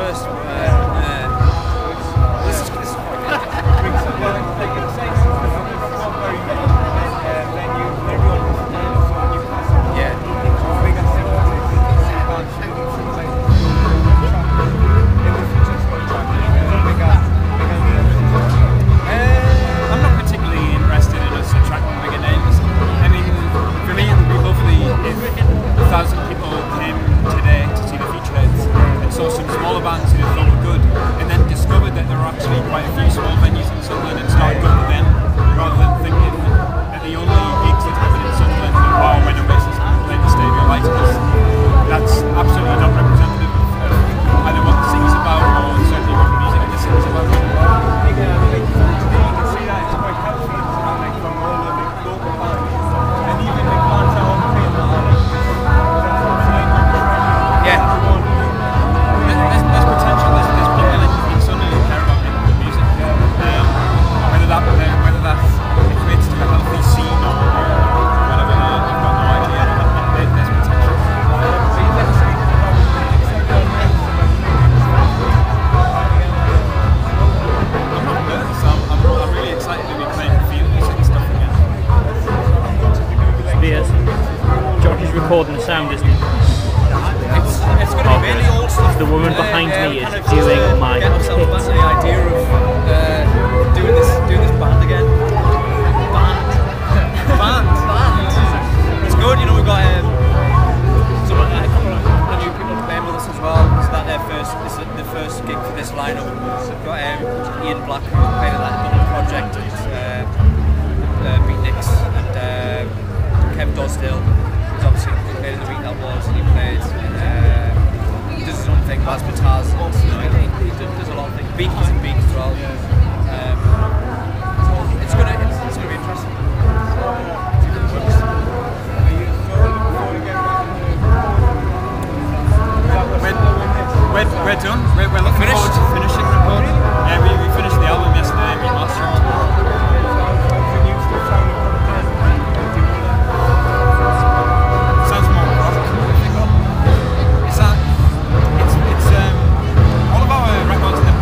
first. This is quite I'm not particularly interested in us attracting bigger names. I mean, for me it would be lovely if 1,000 people came today to see the featureheads and saw some smaller bands who they thought were good, and then discovered that there were actually quite a few small venues in Sunderland and started going to them rather than thinking that the only gigs that happen in Sunderland are when a bassist playing the stadium light. That's absolutely not representative of either what the scene is about or certainly what the music in the scene is about. Recording the sound, isn't it? It's going to be really old stuff. The woman behind me is doing my get ourselves back to the idea of doing this band again. Band. It's good, you know. We've got a couple of new people playing with us as well. So that this is the first gig for this lineup. So we've got Ian Black, who's playing in that double project, Beatniks, and Kev Dosdale. Obviously played in the week that was, and he plays he does his own thing, Baz Bataz, he does a lot of things, Beaks and Beaks as well. It's gonna be interesting. We're done. We're looking forward to finishing recording. Yeah, we finished the album yesterday, we mastered it.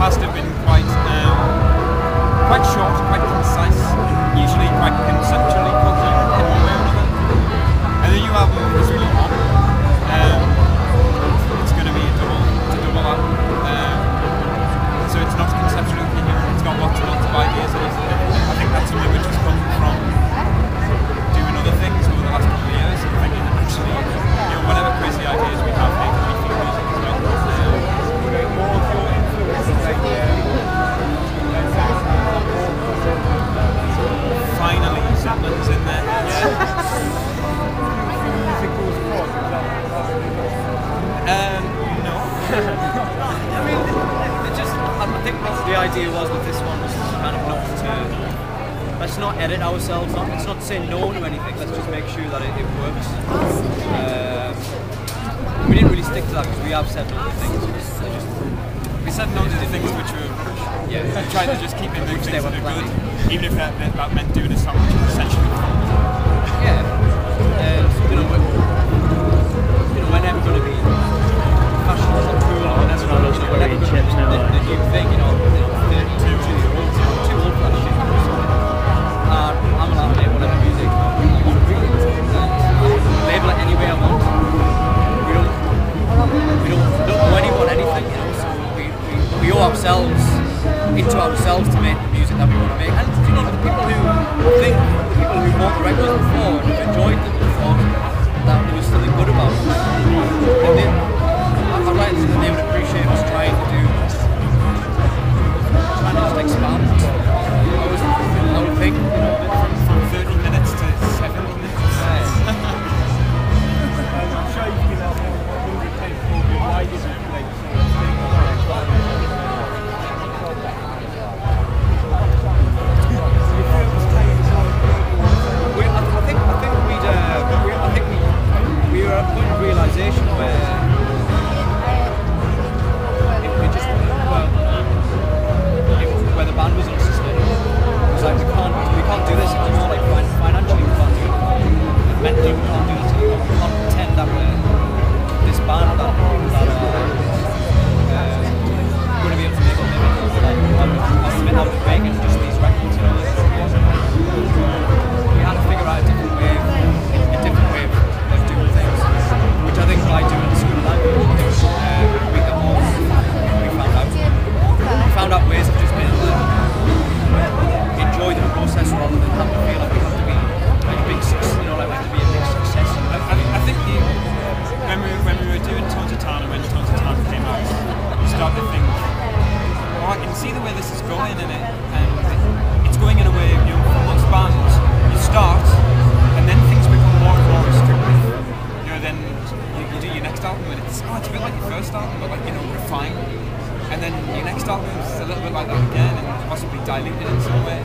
Have been quite short, quite concise, usually quite conceptually coherent in one way or another. And the new album is really long. It's going to be a double album. So it's not conceptually coherent, it's got lots and lots of ideas in it. I think that's something which has come from doing other things over the last couple of years and thinking that actually, whatever crazy ideas we have, they can be feel music as well. Finally, Sunderland's in there. No. I mean, I think the idea was that this one was kind of not to. Let's not edit ourselves. Let's not say no to anything. Let's just make sure that it works. We didn't really stick to that because we have said no to things. We said no to the things which were rubbish. Yeah. We tried to just keep in the things that are good, even if that meant doing a song which is essentially fun. Yeah. We're never going to be fashionable or cool or whatever. We're never going to be the new thing, 32 too old for that shit. I'm allowed to make whatever music I want to really. Label it any way I want. We don't owe anyone anything, so we owe ourselves into ourselves to make the music that we want to make. And the people who bought the records before and have enjoyed them before, that there was something good about it. I'd like to think that they would appreciate us trying to just expand. I would think, from 30 minutes to 70 minutes. I'm sure you can have 100 people why you don't play the same thing. where the band was unsustainable. see the way this is going, and it's going in a way, you know, for most bands, you start, and then things become more and more restrictive. You know, then you do your next album, and it's a bit like your first album, but like, you know, refined. And then your next album is a little bit like that again, and possibly diluted in some way.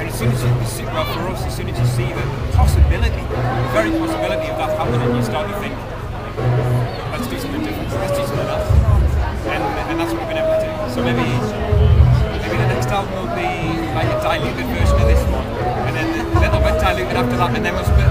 And as soon as you see, well, for us, as soon as you see the possibility, the very possibility of that happening, you start to think, let's do something different, let's do something else. And that's what we've been able to do. So maybe the next album will be like a diluted version of this one, and then a little bit diluted after that, and then we'll split